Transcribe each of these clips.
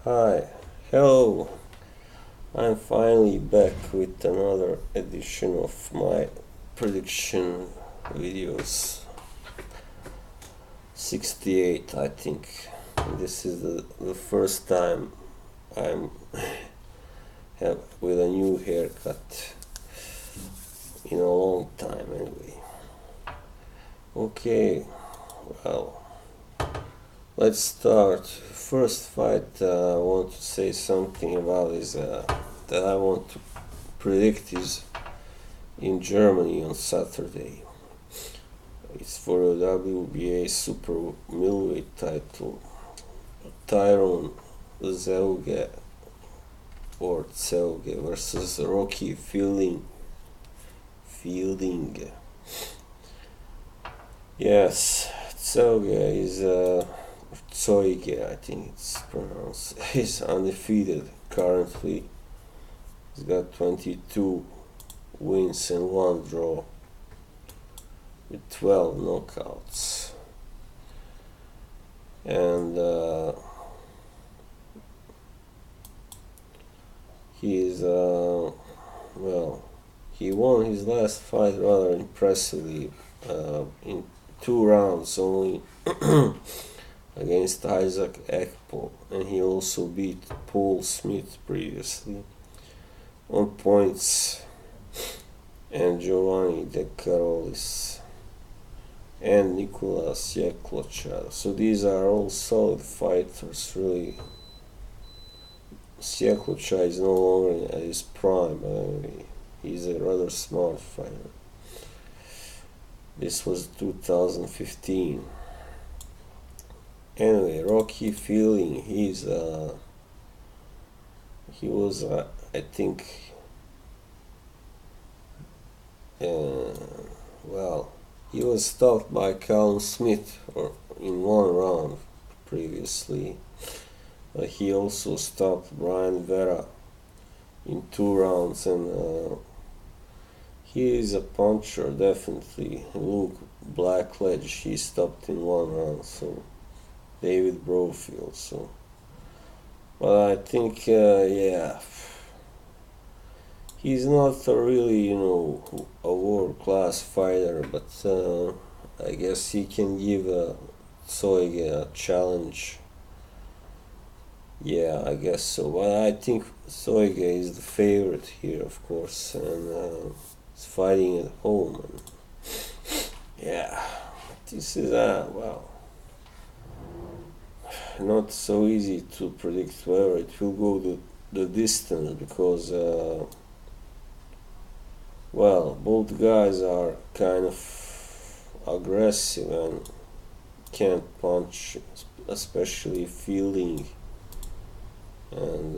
Hi, hello. I'm finally back with another edition of my prediction videos. 68, I think. This is the first time I'm have with a new haircut in a long time anyway. Okay, well, let's start. First fight I want to say something about is that I want to predict is in Germany on Saturday. It's for a WBA super middleweight title. Tyron Zeuge versus Rocky Fielding. Yes, Zeuge is Zeuge, I think it's pronounced. He's undefeated currently. He's got 22 wins and 1 draw with 12 knockouts. And he is, he won his last fight rather impressively in 2 rounds only. Against Isaac Ekpo, and he also beat Paul Smith previously on points, and Giovanni De Carolis and Nicolas Sieklocha. So these are all solid fighters, really. Sieklocha is no longer at his prime, but he's a rather smart fighter. This was 2015. Anyway, Rocky Fielding, he was, I think, he was stopped by Callum Smith in 1 round previously. He also stopped Brian Vera in 2 rounds, and he is a puncher, definitely. Luke Blackledge, he stopped in 1 round, so David Brofield, so. But I think, he's not a really, a world-class fighter, but I guess he can give Zeuge a challenge. Yeah, I guess so. But I think Zeuge is the favorite here, of course, and he's fighting at home. And yeah, this is not so easy to predict where it will go the distance, because both guys are kind of aggressive and can't punch, especially Fielding, and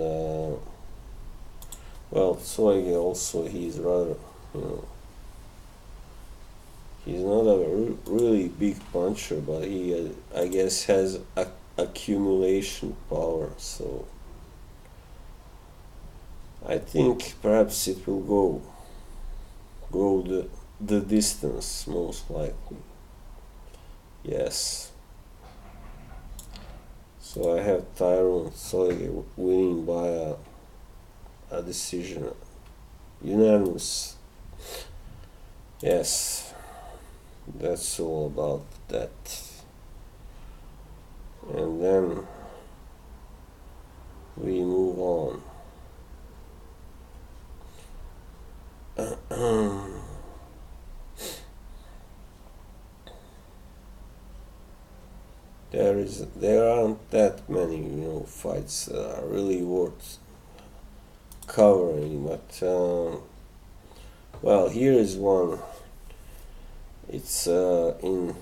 Zeuge also, he's rather, he's not a really big puncher, but he I guess has accumulation power, so I think perhaps it will go the distance, most likely. Yes. So I have Tyron Zeuge winning by a decision, unanimous. Yes, that's all about that. And then we move on. There aren't that many fights that are really worth covering, but here is one. It's in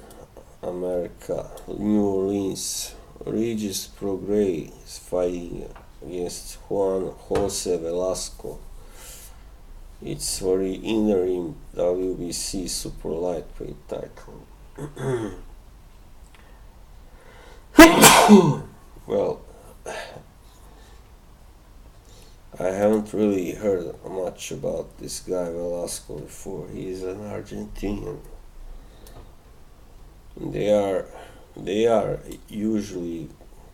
America, New Orleans. Regis Prograis is fighting against Juan Jose Velasco. It's for the interim WBC super lightweight title. Well, I haven't really heard much about this guy Velasco before. He's an Argentinian. They are usually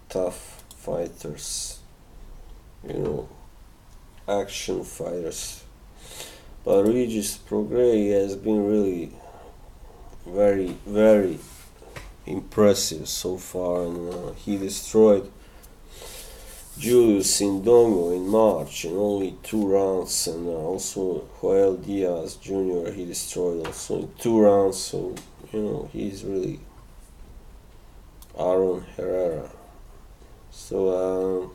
tough fighters. action fighters. But Regis Prograis has been really very, very impressive so far, and he destroyed Julius Indongo in March in only 2 rounds, and also Joel Diaz Jr. he destroyed also in 2 rounds. So he's really Aaron Herrera. So,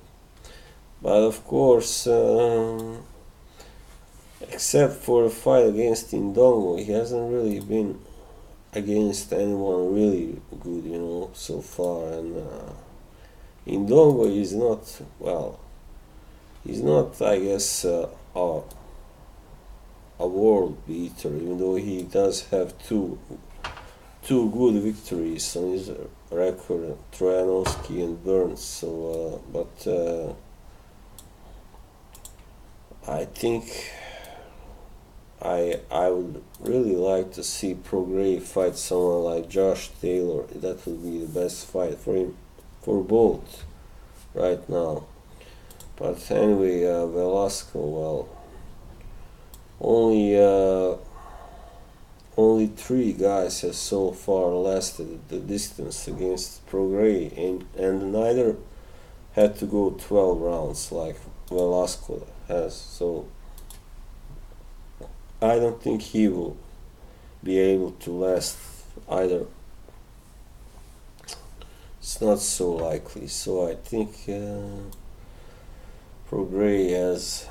but of course, except for a fight against Indongo, he hasn't really been against anyone really good, so far. And Indongo is not, well, he's not, I guess, a world beater, even though he does have two good victories on his record, Trojanowski and Burns. So, but I think I would really like to see Prograis fight someone like Josh Taylor. That would be the best fight for him, for both, right now. But anyway, Velasco, well, only 3 guys have so far lasted the distance against Prograis, and neither had to go 12 rounds like Velasco has. So I don't think he will be able to last either. It's not so likely. So I think Prograis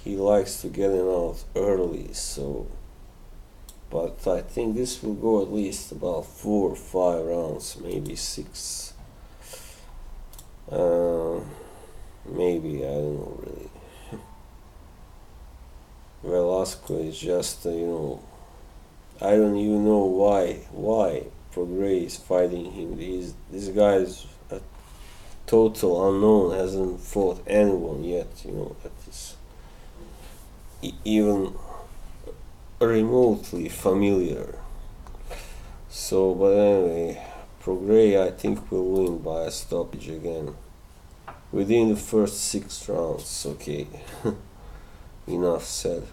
he likes to get him out early. So, but I think this will go at least about 4 or 5 rounds, maybe 6. Maybe, I don't know really. Velasco is just, I don't even know why Prograis is fighting him. This guy is a total unknown, hasn't fought anyone yet, that is even remotely familiar. So, but anyway, Prograis I think will win by a stoppage again within the first 6 rounds. Okay. Enough said.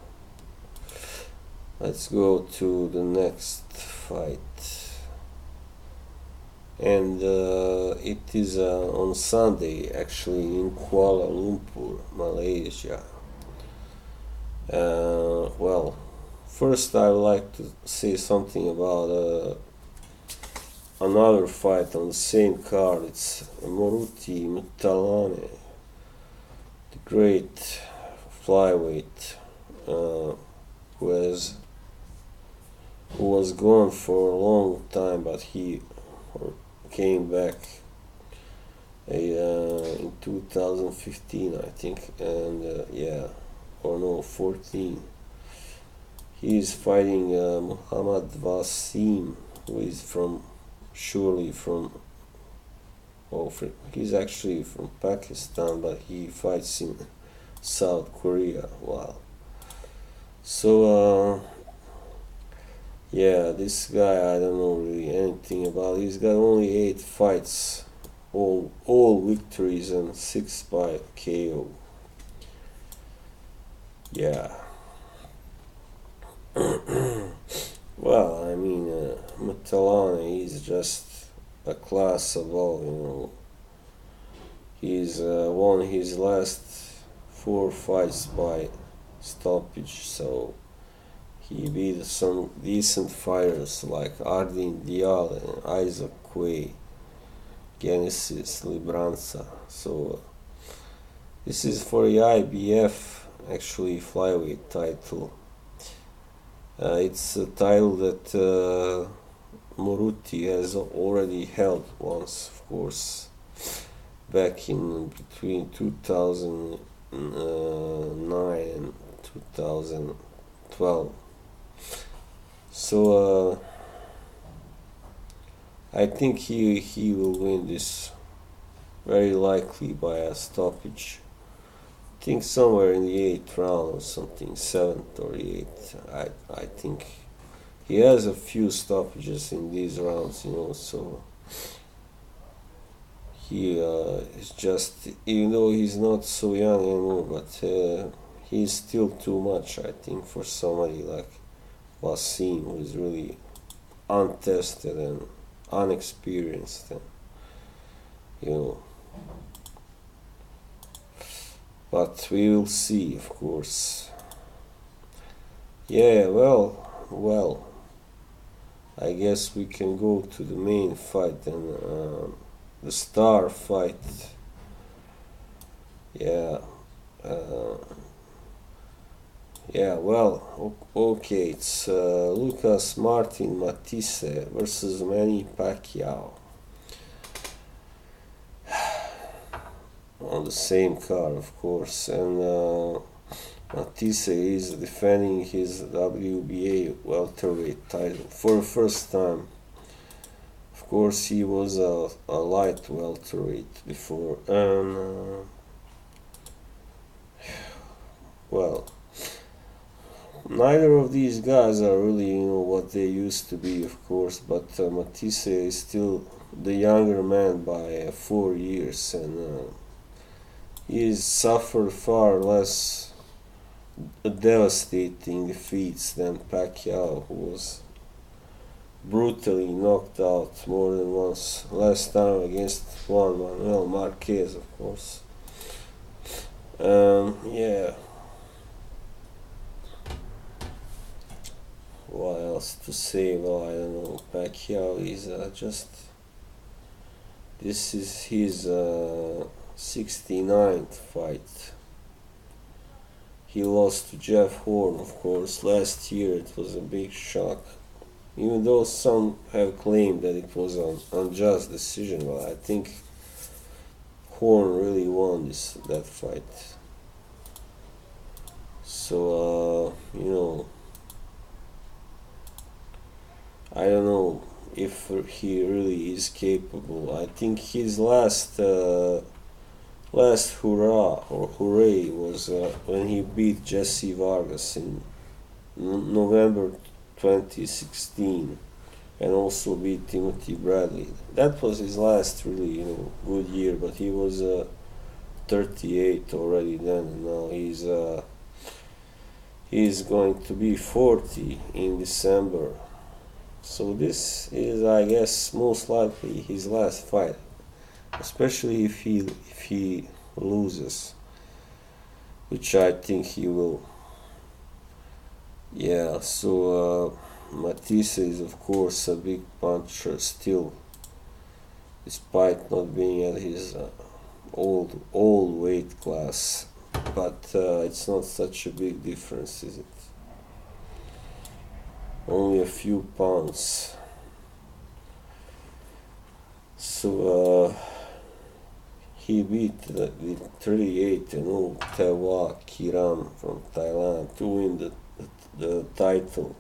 Let's go to the next fight, and it is on Sunday, actually, in Kuala Lumpur, Malaysia. Well, first I would like to say something about another fight on the same card. It's Moruti Mthalane, the great flyweight, who was gone for a long time, but he came back in 2015, I think, and or no, 14. He is fighting Muhammad Waseem, who is he's actually from Pakistan, but he fights in South Korea. Wow. So this guy I don't know really anything about. He's got only 8 fights, all victories, and 6 by KO. Yeah. Well, I mean, Matalan is just a class above. He's won his last 4 fights by stoppage, so he beat some decent fighters like Ardin Dial and Isaac Quay, Genesis Libranza. So this is for the IBF, actually, flyweight title. It's a title that Moruti has already held once, of course, back in between 2009 and 2012. So I think he will win this very likely by a stoppage. I think somewhere in the 8th round or something, 7th or 8th. I think he has a few stoppages in these rounds, so He is just, even though he's not so young anymore, but he's still too much, I think, for somebody like Waseem, who is really untested and unexperienced, and you know. But we will see, of course. Yeah, well, I guess we can go to the main fight and the star fight. Yeah, uh, yeah. Well, okay. It's Lucas Martin Matthysse versus Manny Pacquiao on the same card, of course, and Matthysse is defending his WBA welterweight title for the first time. Of course, he was a light welterweight before, and well, neither of these guys are really, what they used to be, of course. But Matthysse is still the younger man by 4 years, and he's suffered far less devastating defeats than Pacquiao, who was brutally knocked out more than once. Last time against Juan Marquez, of course. Yeah. What else to say? Well, I don't know. Pacquiao is just. This is his 69th fight. He lost to Jeff Horn, of course. Last year it was a big shock. Even though some have claimed that it was an unjust decision, but I think Horn really won that fight. So, I don't know if he really is capable. I think his last hurrah or hooray was when he beat Jesse Vargas in November 2016, and also beat Timothy Bradley. That was his last really good year, but he was 38 already then, and now he's going to be 40 in December. So this is, I guess, most likely his last fight, especially if he loses, which I think he will. Yeah, so Matthysse is of course a big puncher still, despite not being at his old weight class. But it's not such a big difference, is it? Only a few pounds. So he beat the 38-0 Kiran from Thailand to win the title.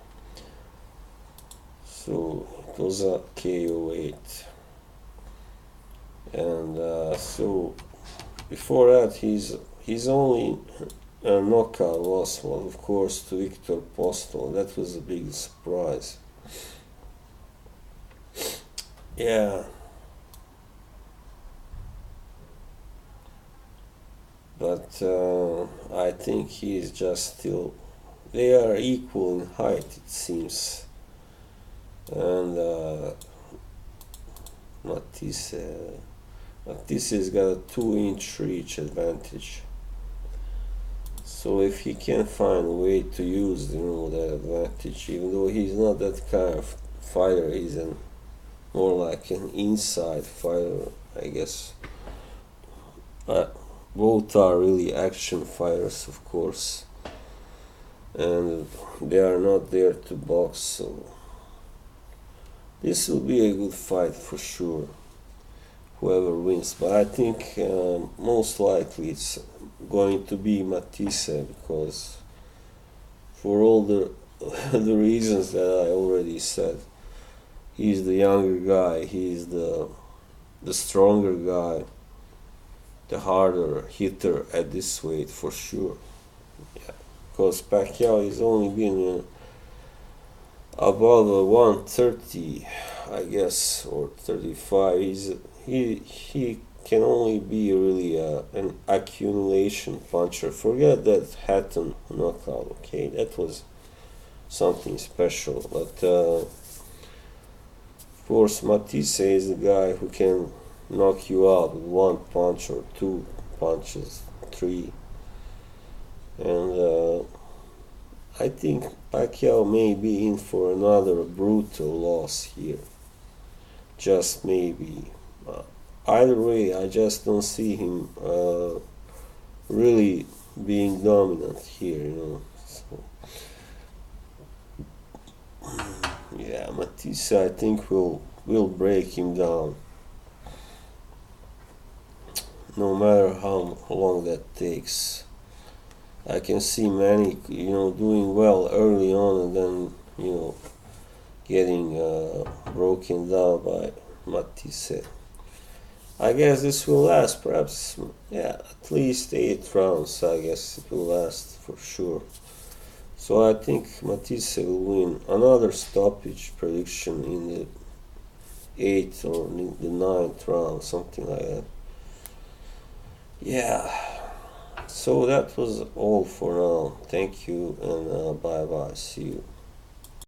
So it was a KO 8. And so before that his only knockout loss was, of course, to Victor Postol. That was a big surprise. Yeah. But I think he is just still. They are equal in height, it seems. And Matthisse's got a 2-inch reach advantage. So if he can find a way to use that advantage, even though he's not that kind of fighter, he's more like an inside fighter, I guess. Both are really action fighters, of course, and they are not there to box, so this will be a good fight for sure, whoever wins. But I think most likely it's going to be Matthysse, because for all the the reasons that I already said, he's the younger guy, he's the stronger guy, the harder hitter at this weight for sure. Yeah, because Pacquiao has only been above 130, I guess, or 35. He can only be really an accumulation puncher. Forget that Hatton knockout, okay? That was something special. But of course, Matthysse is the guy who can knock you out with one punch or two punches, three. And I think Pacquiao may be in for another brutal loss here. Just maybe. Either way, I just don't see him really being dominant here. So, yeah, Matthysse, I think will break him down, no matter how long that takes. I can see Manny, doing well early on, and then, getting broken down by Matthysse. I guess this will last, perhaps, at least 8 rounds. I guess it will last for sure. So I think Matthysse will win. Another stoppage prediction in the 8th or the 9th round, something like that. Yeah. So that was all for now. Thank you, and bye bye. See you.